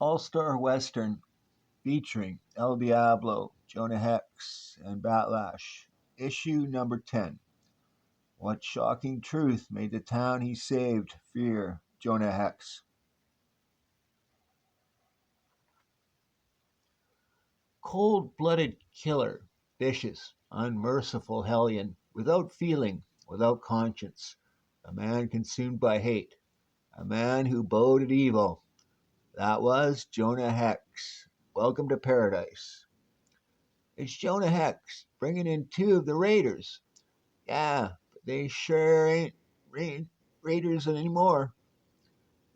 All-Star Western featuring El Diablo, Jonah Hex, and Batlash. Issue number 10. What shocking truth made the town he saved fear Jonah Hex? Cold-blooded killer, vicious, unmerciful hellion, without feeling, without conscience, a man consumed by hate, a man who boded evil. That was Jonah Hex. Welcome to paradise. It's Jonah Hex, bringing in two of the Raiders. Yeah, but they sure ain't Raiders anymore.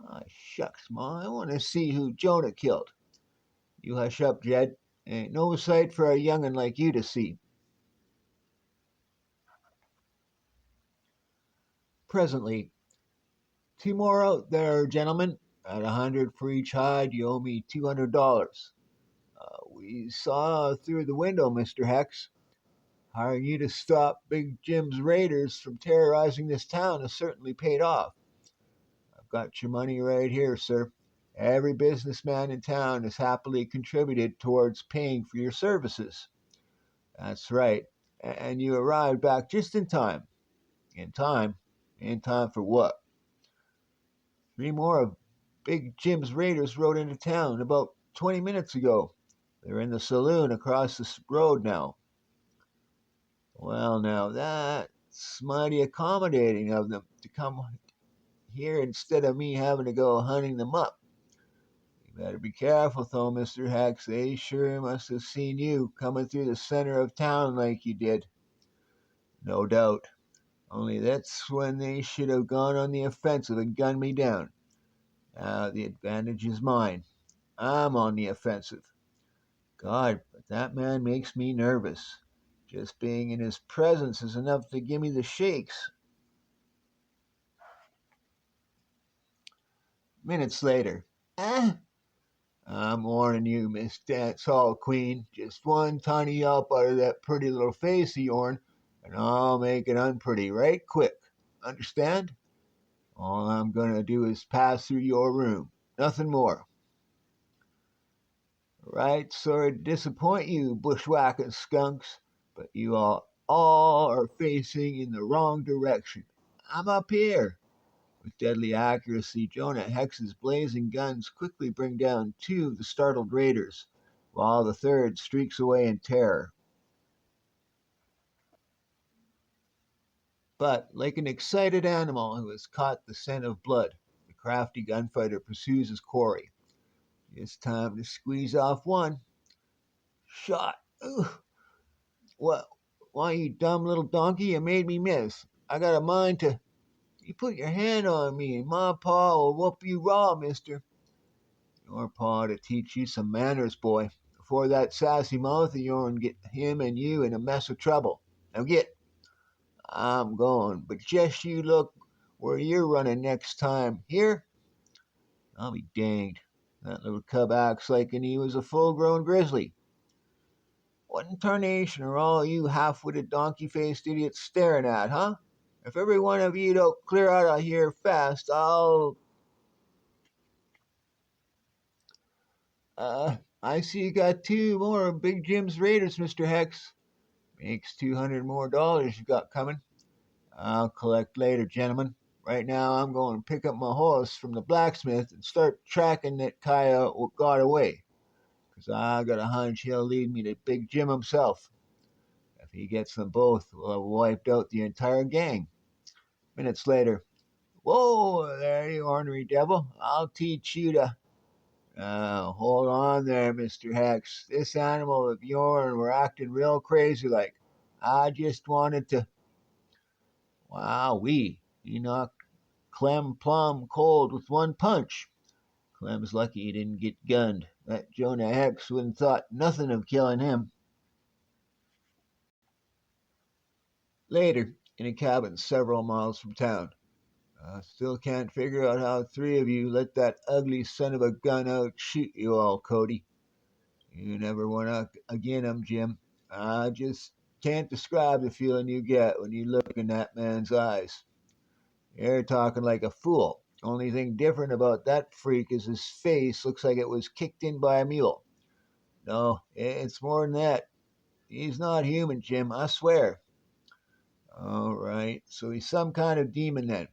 Ah, shucks, Ma, I want to see who Jonah killed. You hush up, Jed. Ain't no sight for a young'un like you to see. Presently, two more out there, gentlemen. At 100 for each hide, you owe me $200. We saw through the window, Mr. Hex. Hiring you to stop Big Jim's raiders from terrorizing this town has certainly paid off. I've got your money right here, sir. Every businessman in town has happily contributed towards paying for your services. That's right. And you arrived back just in time. In time? In time for what? Three more of Big Jim's raiders rode into town about 20 minutes ago. They're in the saloon across the road now. Well, now that's mighty accommodating of them to come here instead of me having to go hunting them up. You better be careful, though, Mr. Hex. They sure must have seen you coming through the center of town like you did. No doubt. Only that's when they should have gone on the offensive and gunned me down. Now the advantage is mine. I'm on the offensive. God, but that man makes me nervous. Just being in his presence is enough to give me the shakes. Minutes later. Ah, I'm warning you, Miss Dance Hall Queen. Just one tiny yelp out of that pretty little face of yourn, and I'll make it unpretty right quick. Understand? All I'm gonna do is pass through your room. Nothing more. Right, sorry to disappoint you, bushwhacking skunks, but you all are facing in the wrong direction. I'm up here. With deadly accuracy, Jonah Hex's blazing guns quickly bring down two of the startled raiders, while the third streaks away in terror. But, like an excited animal who has caught the scent of blood, the crafty gunfighter pursues his quarry. It's time to squeeze off one. Shot! Ugh. What? Why, you dumb little donkey, you made me miss. I got a mind to. You put your hand on me, and my paw will whoop you raw, mister. Your paw to teach you some manners, boy, before that sassy mouth of yourn get him and you in a mess of trouble. Now get. I'm going, but just you look where you're running next time. Here? I'll be danged. That little cub acts like he was a full-grown grizzly. What in tarnation are all you half-witted donkey-faced idiots staring at, huh? If every one of you don't clear out of here fast, I'll... I see you got two more of Big Jim's raiders, Mr. Hex. Makes $200 more you got coming. I'll collect later, gentlemen. Right now, I'm going to pick up my horse from the blacksmith and start tracking that coyote what got away. 'Cause I got a hunch he'll lead me to Big Jim himself. If he gets them both, we'll have wiped out the entire gang. Minutes later. Whoa, there, you ornery devil. I'll teach you to... hold on there, Mr. Hex. This animal of yourn were acting real crazy like. I just wanted to... Wow, he knocked Clem plumb cold with one punch. Clem's lucky he didn't get gunned. That Jonah Hex wouldn't thought nothing of killing him. Later, in a cabin several miles from town. I still can't figure out how three of you let that ugly son of a gun outshoot you all, Cody. You never went out agin him, Jim. I just can't describe the feeling you get when you look in that man's eyes. You're talking like a fool. Only thing different about that freak is his face looks like it was kicked in by a mule. No, it's more than that. He's not human, Jim, I swear. All right, so he's some kind of demon then.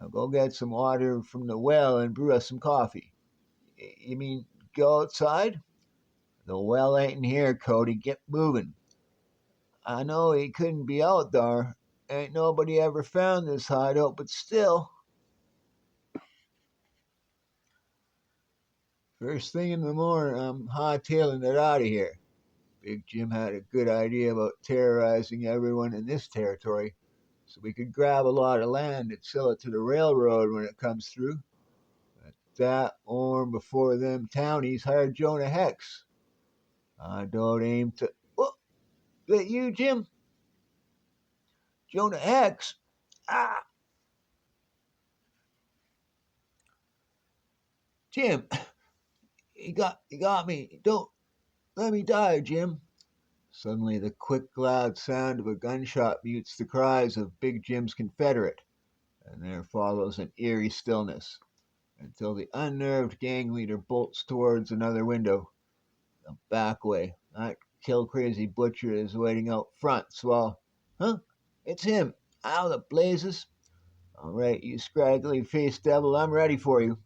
Now go get some water from the well and brew us some coffee. You mean go outside? The well ain't in here, Cody. Get moving. I know he couldn't be out there. Ain't nobody ever found this hideout, but still. First thing in the morning, I'm hightailing it out of here. Big Jim had a good idea about terrorizing everyone in this territory, so we could grab a lot of land and sell it to the railroad when it comes through. At that or before them townies hired Jonah Hex. I don't aim to. Oh, that you, Jim? Jonah Hex? Ah, Jim, he got me. Don't let me die, Jim. Suddenly, the quick, loud sound of a gunshot mutes the cries of Big Jim's Confederate, and there follows an eerie stillness until the unnerved gang leader bolts towards another window. The back way. That kill crazy butcher is waiting out front, so Huh? It's him. Ow, the blazes. All right, you scraggly faced devil, I'm ready for you.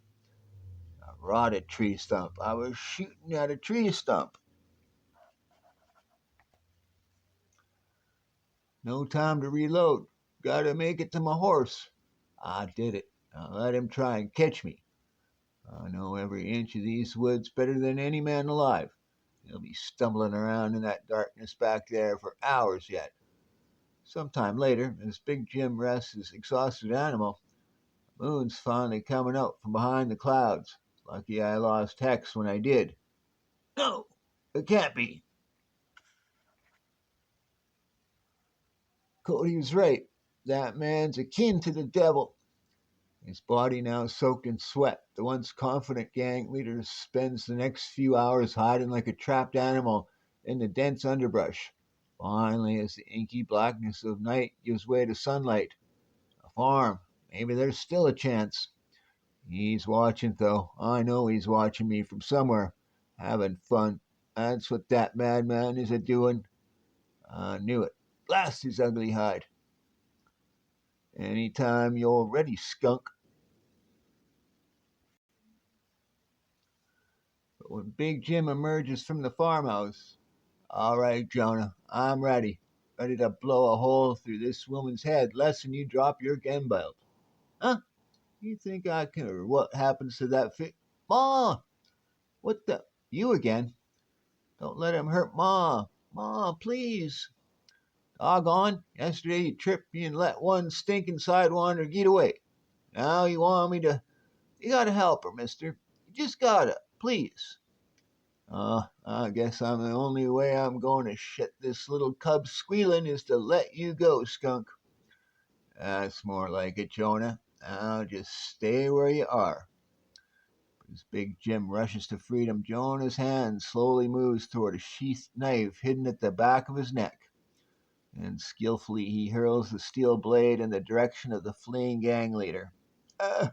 A rotted tree stump. I was shooting at a tree stump. No time to reload. Gotta make it to my horse. I did it. Now let him try and catch me. I know every inch of these woods better than any man alive. He'll be stumbling around in that darkness back there for hours yet. Sometime later, as Big Jim rests his exhausted animal, the moon's finally coming out from behind the clouds. Lucky I lost Hex when I did. No, it can't be. Cody was right. That man's akin to the devil. His body now soaked in sweat, the once confident gang leader spends the next few hours hiding like a trapped animal in the dense underbrush. Finally, as the inky blackness of night gives way to sunlight, a farm. Maybe there's still a chance. He's watching, though. I know he's watching me from somewhere. Having fun. That's what that madman is a doing. I knew it. Blast his ugly hide. Anytime you're ready, skunk. But when Big Jim emerges from the farmhouse, all right, Jonah, I'm ready. Ready to blow a hole through this woman's head less than you drop your gun belt. Huh? You think I care what happens to that Ma! What the? You again? Don't let him hurt Ma. Ma, please. Doggone, yesterday you tripped me and let one stinking sidewinder get away. Now you want me to. You gotta help her, mister. You just gotta. Please. I guess I'm the only way I'm going to shut this little cub squealing is to let you go, skunk. That's more like it, Jonah. Now just stay where you are. As Big Jim rushes to freedom, Jonah's hand slowly moves toward a sheathed knife hidden at the back of his neck, and skillfully he hurls the steel blade in the direction of the fleeing gang leader. Uh,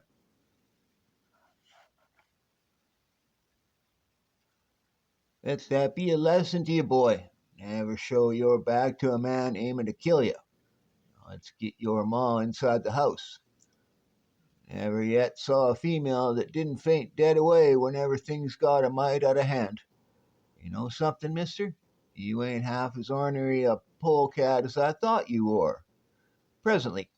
Let that be a lesson to you, boy. Never show your back to a man aiming to kill you. Let's get your ma inside the house. Never yet saw a female that didn't faint dead away whenever things got a mite out of hand. You know something, mister? You ain't half as ornery a polecat as I thought you were. Presently,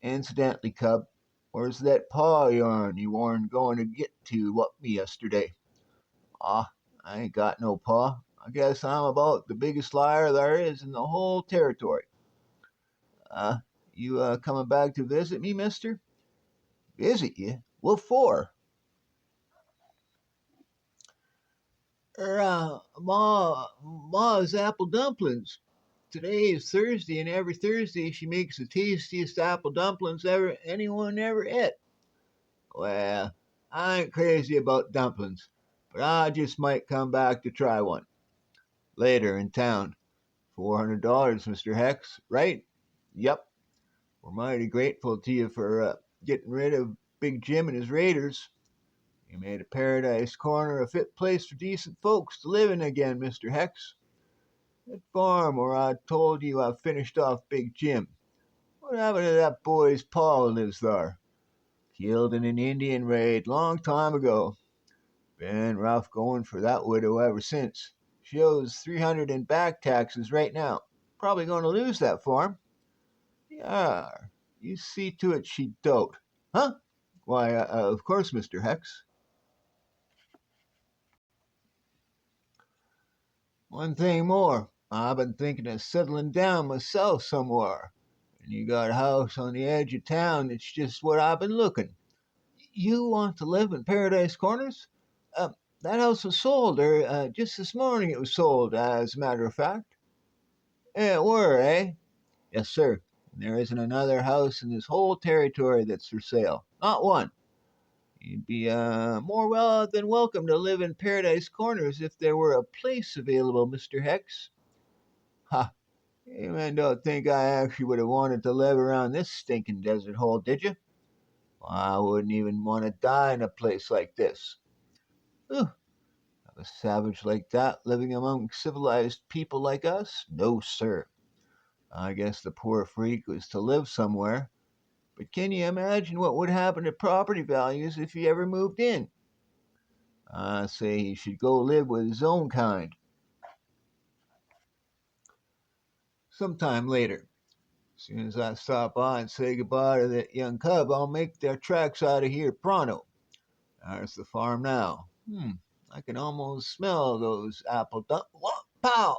incidentally, cub, where's that paw of yourn you warn't going to get to what me yesterday? Ah, I ain't got no paw. I guess I'm about the biggest liar there is in the whole territory. Uh, you coming back to visit me, mister? Visit you? What for? Ma's apple dumplings. Today is Thursday, and every Thursday she makes the tastiest apple dumplings anyone ever ate. Well, I ain't crazy about dumplings, but I just might come back to try one later in town. $400, Mister Hex, right? Yep. We're mighty grateful to you for getting rid of Big Jim and his raiders. He made a Paradise Corner a fit place for decent folks to live in again, Mr. Hex. That farm where I told you I finished off Big Jim. What happened to that boy's pa who lives there? Killed in an Indian raid long time ago. Been rough going for that widow ever since. She owes 300 in back taxes right now. Probably going to lose that farm. Yeah, you see to it she don't. Huh? Why, of course, Mr. Hex. One thing more. I've been thinking of settling down myself somewhere. And you got a house on the edge of town that's just what I've been looking. You want to live in Paradise Corners? Uh, that house was sold, or just this morning it was sold, as a matter of fact. It were, eh? Yes, sir. And there isn't another house in this whole territory that's for sale. Not one. You'd be more well than welcome to live in Paradise Corners if there were a place available, Mr. Hex. Ha! You men don't think I actually would have wanted to live around this stinking desert hole, did you? I wouldn't even want to die in a place like this. Ugh, a savage like that living among civilized people like us? No, sir. I guess the poor freak was to live somewhere. But can you imagine what would happen to property values if he ever moved in? I say he should go live with his own kind. Sometime later, as soon as I stop by and say goodbye to that young cub, I'll make their tracks out of here pronto. There's the farm now. I can almost smell those apple What? Pow!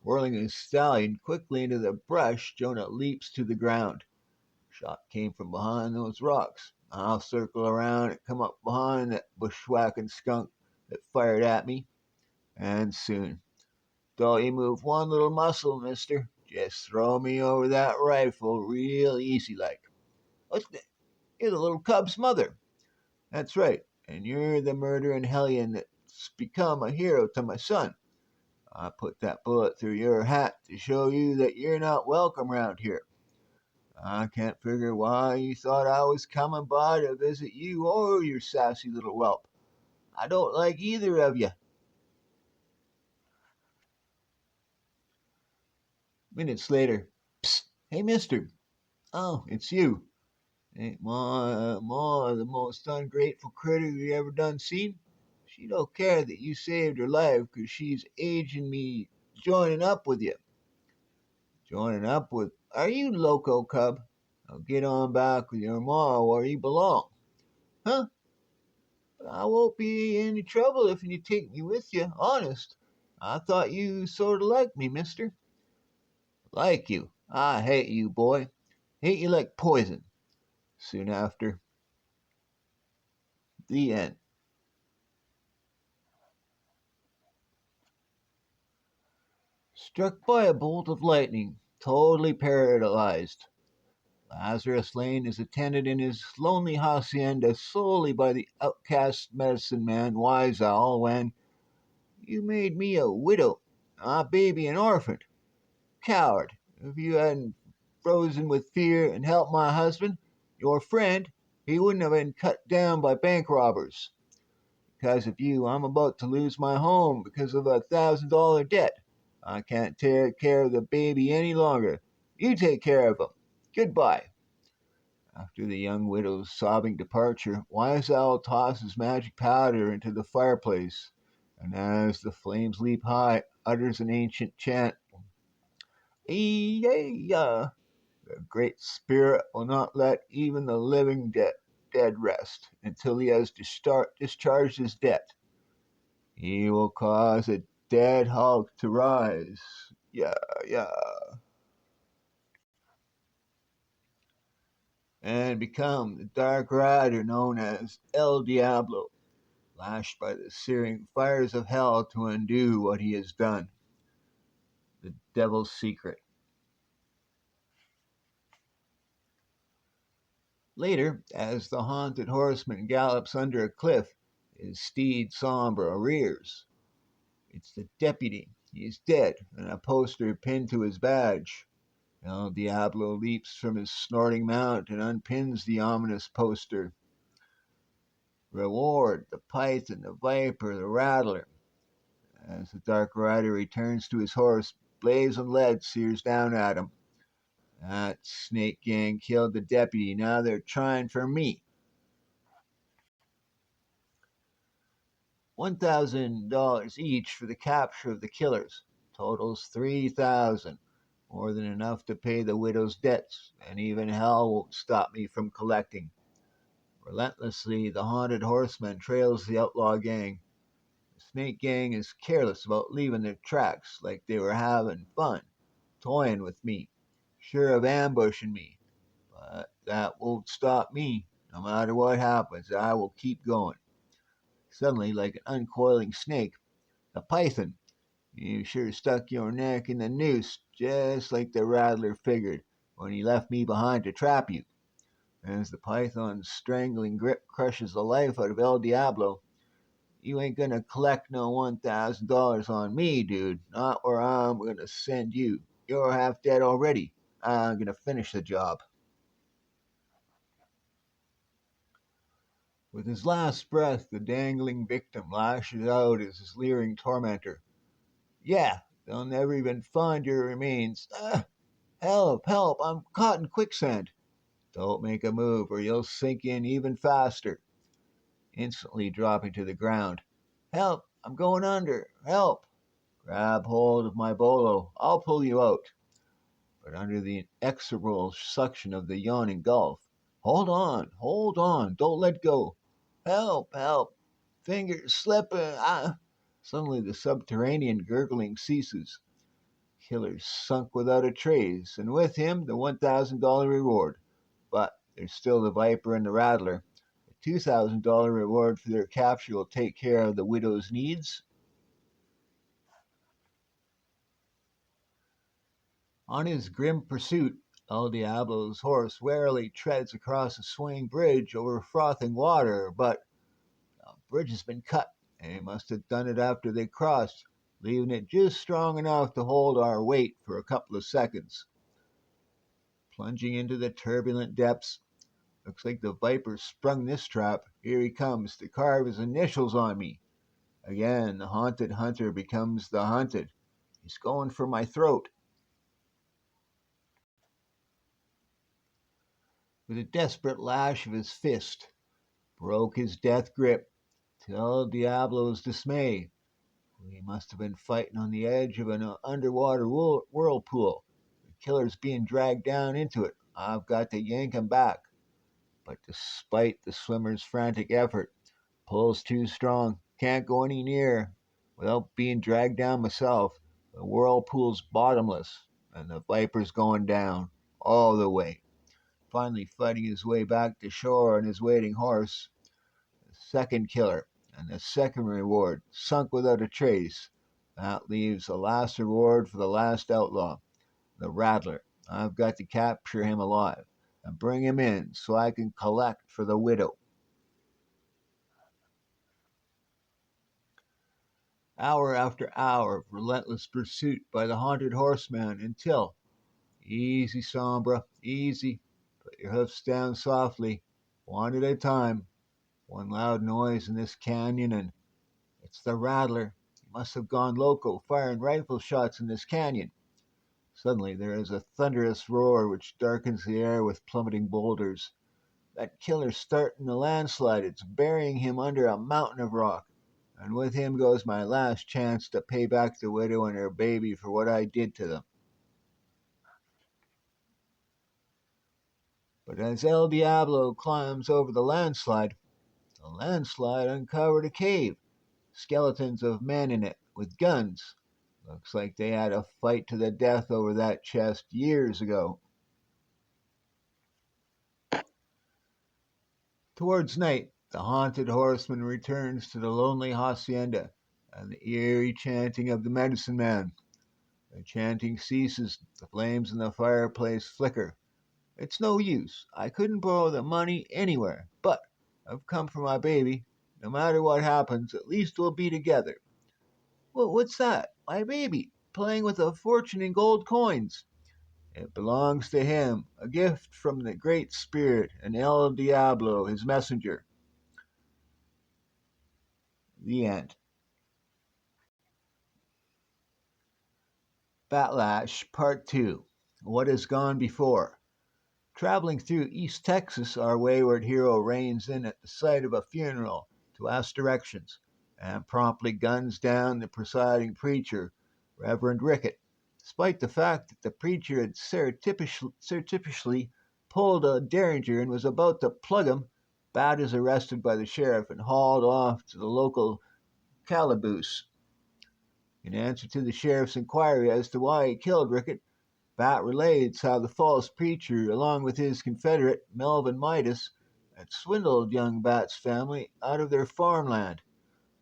Whirling his stallion quickly into the brush, Jonah leaps to the ground. Shot came from behind those rocks. I'll circle around and come up behind that bushwhacking skunk that fired at me. And soon. Don't you move one little muscle, mister. Just throw me over that rifle real easy like. What's that? You're the little cub's mother. That's right. And you're the murdering hellion that's become a hero to my son. I put that bullet through your hat to show you that you're not welcome round here. I can't figure why you thought I was coming by to visit you or your sassy little whelp. I don't like either of you. Minutes later, psst, hey mister. Oh, it's you. Ain't Ma the most ungrateful critter you ever done seen? She don't care that you saved her life 'cause she's aging me joining up with you. Joining up with... Are you loco, cub? Now get on back with your ma where you belong. Huh? I won't be any trouble if you take me with you, honest. I thought you sort of liked me, mister. Like you? I hate you, boy. Hate you like poison. Soon after, the end. Struck by a bolt of lightning, totally paralyzed. Lazarus Lane is attended in his lonely hacienda solely by the outcast medicine man Wise Owl when you made me a widow, my baby an orphan. Coward, if you hadn't frozen with fear and helped my husband, your friend, he wouldn't have been cut down by bank robbers. Because of you, I'm about to lose my home because of $1,000 debt. I can't take care of the baby any longer. You take care of him. Goodbye. After the young widow's sobbing departure, Wise Owl tosses magic powder into the fireplace, and as the flames leap high, utters an ancient chant. Ee-yay-ya! The Great Spirit will not let even the living dead rest until he has discharged his debt. He will cause a dead Hulk to rise. Yeah, yeah. And become the Dark Rider known as El Diablo, lashed by the searing fires of hell to undo what he has done. The Devil's Secret. Later, as the haunted horseman gallops under a cliff, his steed somber rears. It's the deputy. He is dead, and a poster pinned to his badge. El Diablo leaps from his snorting mount and unpins the ominous poster. Reward, the python, the viper, the rattler. As the dark rider returns to his horse, blazing lead sears down at him. That snake gang killed the deputy. Now they're trying for me. $1,000 each for the capture of the killers. Totals 3,000. More than enough to pay the widow's debts, and even hell won't stop me from collecting. Relentlessly, the haunted horseman trails the outlaw gang. The snake gang is careless about leaving their tracks like they were having fun, toying with me, sure of ambushing me. But that won't stop me. No matter what happens, I will keep going. Suddenly, like an uncoiling snake, the python, you sure stuck your neck in the noose, just like the rattler figured when he left me behind to trap you. As the python's strangling grip crushes the life out of El Diablo, you ain't gonna collect no $1,000 on me, dude. Not where I'm gonna send you. You're half dead already. I'm gonna finish the job. With his last breath, the dangling victim lashes out at his leering tormentor. Yeah, they'll never even find your remains. Help, help, I'm caught in quicksand. Don't make a move or you'll sink in even faster. Instantly dropping to the ground. Help, I'm going under. Help. Grab hold of my bolo. I'll pull you out. But under the inexorable suction of the yawning gulf. Hold on, don't let go. Help, help. Fingers slipping. Suddenly the subterranean gurgling ceases. Killer's sunk without a trace, and with him the $1,000 reward. But there's still the Viper and the Rattler. The $2,000 reward for their capture will take care of the widow's needs. On his grim pursuit, El Diablo's horse warily treads across a swaying bridge over frothing water, but the bridge has been cut, and he must have done it after they crossed, leaving it just strong enough to hold our weight for a couple of seconds. Plunging into the turbulent depths, looks like the Viper sprung this trap. Here he comes to carve his initials on me. Again, the haunted hunter becomes the hunted. He's going for my throat. With a desperate lash of his fist, broke his death grip, to El Diablo's dismay. We must have been fighting on the edge of an underwater whirlpool. The killer's being dragged down into it. I've got to yank him back. But despite the swimmer's frantic effort, pull's too strong. Can't go any nearer without being dragged down myself. The whirlpool's bottomless, and the Viper's going down all the way. Finally fighting his way back to shore on his waiting horse, the second killer, and the second reward, sunk without a trace. That leaves the last reward for the last outlaw, the Rattler. I've got to capture him alive and bring him in so I can collect for the widow. Hour after hour of relentless pursuit by the haunted horseman until, easy, Sombra, easy, put your hoofs down softly, one at a time. One loud noise in this canyon, and it's the Rattler. He must have gone loco, firing rifle shots in this canyon. Suddenly there is a thunderous roar which darkens the air with plummeting boulders. That killer's starting a landslide. It's burying him under a mountain of rock. And with him goes my last chance to pay back the widow and her baby for what I did to them. But as El Diablo climbs over the landslide uncovered a cave. Skeletons of men in it, with guns. Looks like they had a fight to the death over that chest years ago. Towards night, the haunted horseman returns to the lonely hacienda, and the eerie chanting of the medicine man. The chanting ceases, the flames in the fireplace flicker. It's no use. I couldn't borrow the money anywhere, but I've come for my baby. No matter what happens, at least we'll be together. Well, what's that? My baby, playing with a fortune in gold coins. It belongs to him, a gift from the Great Spirit and El Diablo, his messenger. The end. Batlash Part 2. What has gone before? Traveling through East Texas, our wayward hero reins in at the site of a funeral to ask directions, and promptly guns down the presiding preacher, Reverend Rickett, despite the fact that the preacher had surreptitiously pulled a derringer and was about to plug him. Bat is arrested by the sheriff and hauled off to the local calaboose. In answer to the sheriff's inquiry as to why he killed Rickett, Bat relates how the false preacher, along with his confederate, Melvin Midas, had swindled young Bat's family out of their farmland.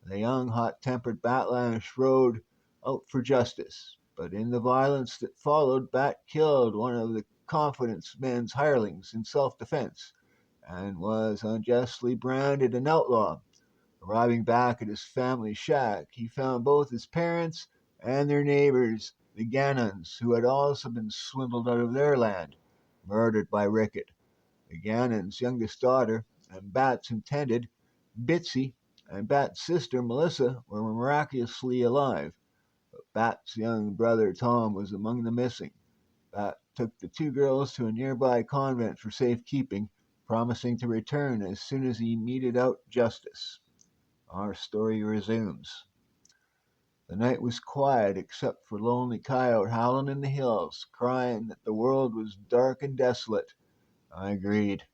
The young, hot tempered Batlash rode out for justice, but in the violence that followed, Bat killed one of the confidence men's hirelings in self defense and was unjustly branded an outlaw. Arriving back at his family shack, he found both his parents and their neighbors, the Gannons, who had also been swindled out of their land, murdered by Rickett. The Gannons' youngest daughter, and Bat's intended, Bitsy, and Bat's sister, Melissa, were miraculously alive, but Bat's young brother, Tom, was among the missing. Bat took the two girls to a nearby convent for safekeeping, promising to return as soon as he meted out justice. Our story resumes. The night was quiet except for lonely coyote howling in the hills, crying that the world was dark and desolate. I agreed.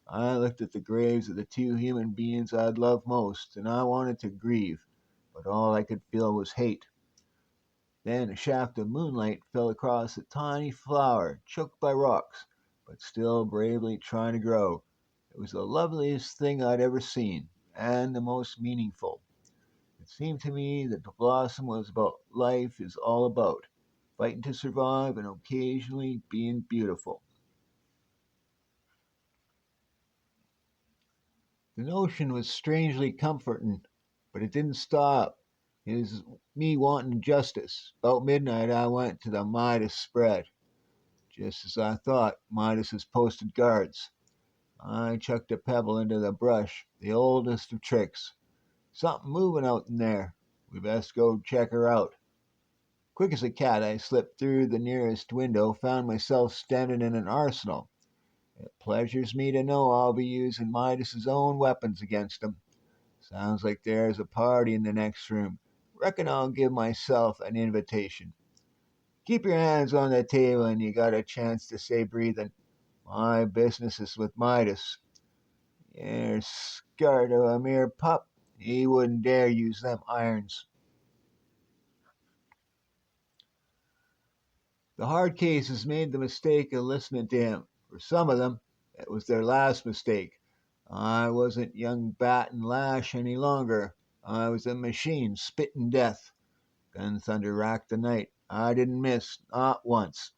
I looked at the graves of the two human beings I'd loved most, and I wanted to grieve, but all I could feel was hate. Then a shaft of moonlight fell across a tiny flower, choked by rocks, but still bravely trying to grow. It was the loveliest thing I'd ever seen, and the most meaningful. It seemed to me that the blossom was about life is all about, fighting to survive and occasionally being beautiful. The notion was strangely comforting, but it didn't stop. It was me wanting justice. About midnight, I went to the Midas spread. Just as I thought, Midas has posted guards. I chucked a pebble into the brush, the oldest of tricks. Something moving out in there. We best go check her out. Quick as a cat, I slipped through the nearest window, found myself standing in an arsenal. It pleasures me to know I'll be using Midas's own weapons against him. Sounds like there's a party in the next room. Reckon I'll give myself an invitation. Keep your hands on the table and you got a chance to stay breathing. My business is with Midas. You're scared of a mere pup. He wouldn't dare use them irons. The hard cases made the mistake of listening to him. For some of them, it was their last mistake. I wasn't young Bat and Lash any longer. I was a machine spitting death. Gun thunder racked the night. I didn't miss, not once.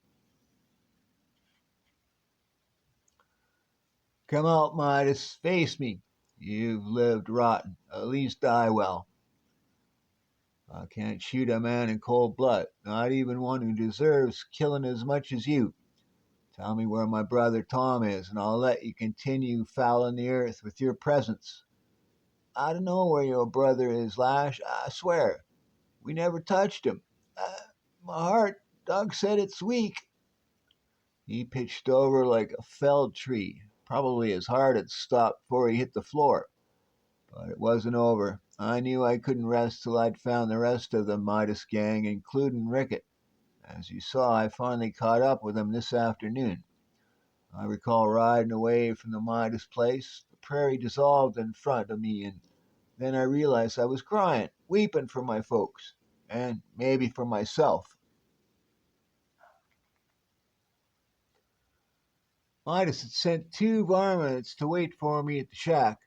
Come out, Midas. Face me. You've lived rotten. At least die well. I can't shoot a man in cold blood, not even one who deserves killing as much as you. Tell me where my brother Tom is, and I'll let you continue fouling the earth with your presence. I don't know where your brother is, Lash. I swear. We never touched him. Uh, my heart, Doug said it's weak. He pitched over like a felled tree. Probably his heart had stopped before he hit the floor. But it wasn't over. I knew I couldn't rest till I'd found the rest of the Midas gang, including Rickett. As you saw, I finally caught up with him this afternoon. I recall riding away from the Midas place. The prairie dissolved in front of me, and then I realized I was crying, weeping for my folks, and maybe for myself. Midas had sent two varmints to wait for me at the shack.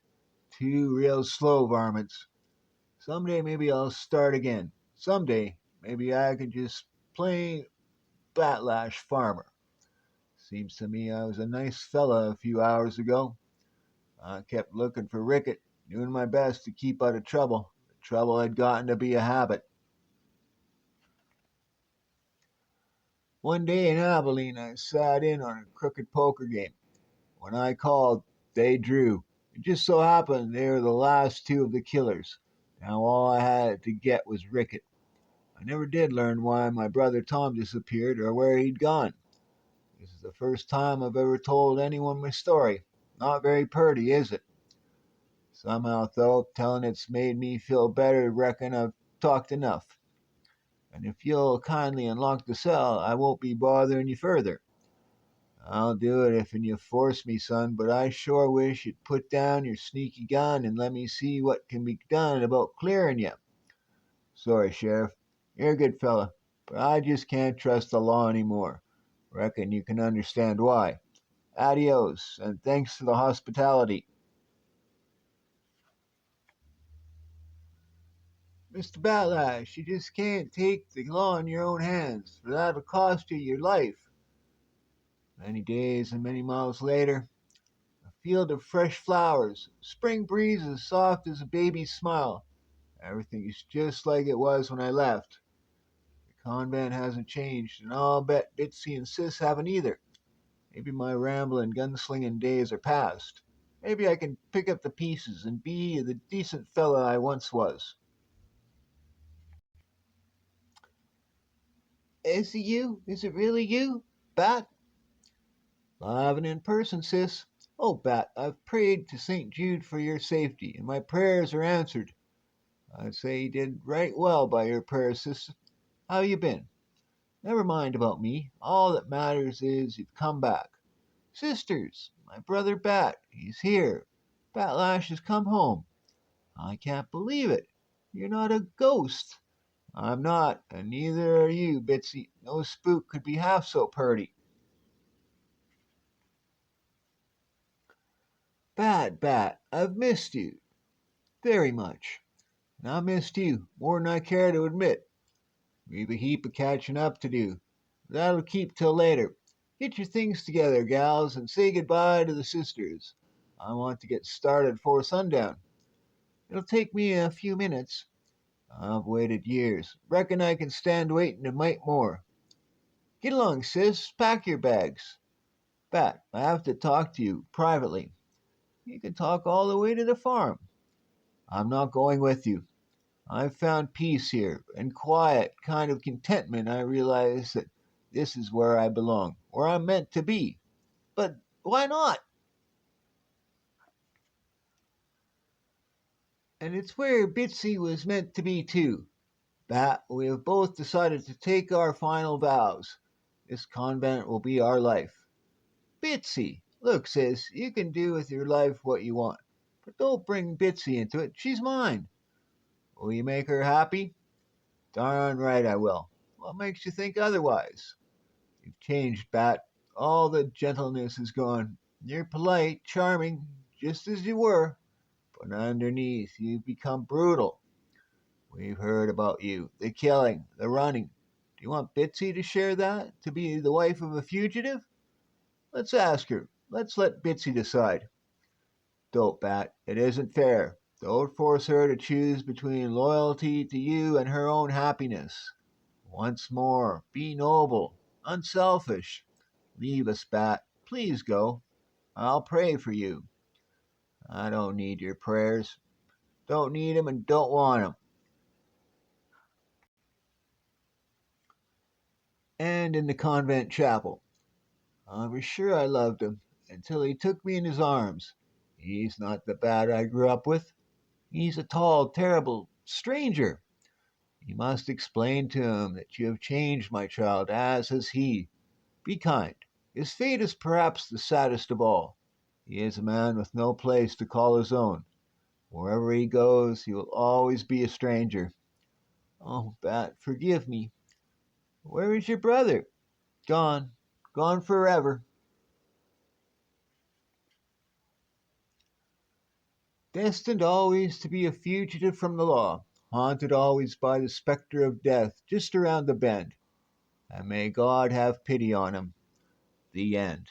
Two real slow varmints. Someday maybe I'll start again. Someday maybe I could just play Batlash Farmer. Seems to me I was a nice fella a few hours ago. I kept looking for Rickett, doing my best to keep out of trouble. The trouble had gotten to be a habit. One day in Abilene, I sat in on a crooked poker game. When I called, they drew. It just so happened they were the last two of the killers, Now all I had to get was Rickett. I never did learn why my brother Tom disappeared or where he'd gone. This is the first time I've ever told anyone my story. Not very purty, is it? Somehow, though, telling it's made me feel better. Reckon I've talked enough. And if you'll kindly unlock the cell, I won't be bothering you further. I'll do it if you force me, son, but I sure wish you'd put down your sneaky gun and let me see what can be done about clearing you. Sorry, Sheriff. You're a good fella, but I just can't trust the law anymore. Reckon you can understand why. Adios, and thanks for the hospitality. Mr. Batlash, you just can't take the law in your own hands, for that'll cost you your life. Many days and many miles later, a field of fresh flowers, spring breeze as soft as a baby's smile. Everything is just like it was when I left. The convent hasn't changed, and I'll bet Bitsy and Sis haven't either. Maybe my rambling, gunslinging days are past. Maybe I can pick up the pieces and be the decent fella I once was. Is it you? Is it really you? Bat? Live and in person, Sis. Oh, Bat, I've prayed to St. Jude for your safety, and my prayers are answered. I'd say you did right well by your prayers, Sis. How you been? Never mind about me. All that matters is you've come back. Sisters, my brother Bat, he's here. Batlash has come home. I can't believe it. You're not a ghost. I'm not, and neither are you, Bitsy. No spook could be half so purty. Bat, I've missed you. Very much. And I missed you more than I care to admit. We've a heap of catching up to do. That'll keep till later. Get your things together, gals, and say goodbye to the sisters. I want to get started before sundown. It'll take me a few minutes. I've waited years. Reckon I can stand waiting a mite more. Get along, sis. Pack your bags. Bat, I have to talk to you privately. You can talk all the way to the farm. I'm not going with you. I've found peace here, and quiet, kind of contentment. I realize that this is where I belong, where I'm meant to be. But why not? And it's where Bitsy was meant to be too. Bat, we have both decided to take our final vows. This convent will be our life. Bitsy, look, sis, you can do with your life what you want, but don't bring Bitsy into it. She's mine. Will you make her happy? Darn right I will. What makes you think otherwise? You've changed, Bat. All the gentleness is gone. You're polite, charming, just as you were, but underneath you've become brutal. We've heard about you, the killing, the running. Do you want Bitsy to share that? To be the wife of a fugitive? Let's ask her. Let's let Bitsy decide. Don't, Bat. It isn't fair. Don't force her to choose between loyalty to you and her own happiness. Once more, be noble, unselfish. Leave us, Bat. Please go. I'll pray for you. I don't need your prayers. Don't need 'em and don't want 'em. And in the convent chapel. I was sure I loved him until he took me in his arms. He's not the Bat I grew up with. He's a tall, terrible stranger. You must explain to him that you have changed, my child, as has he. Be kind. His fate is perhaps the saddest of all. He is a man with no place to call his own. Wherever he goes, he will always be a stranger. Oh, Bat, forgive me. Where is your brother? Gone. Gone forever. Destined always to be a fugitive from the law, haunted always by the spectre of death just around the bend. And may God have pity on him. The end.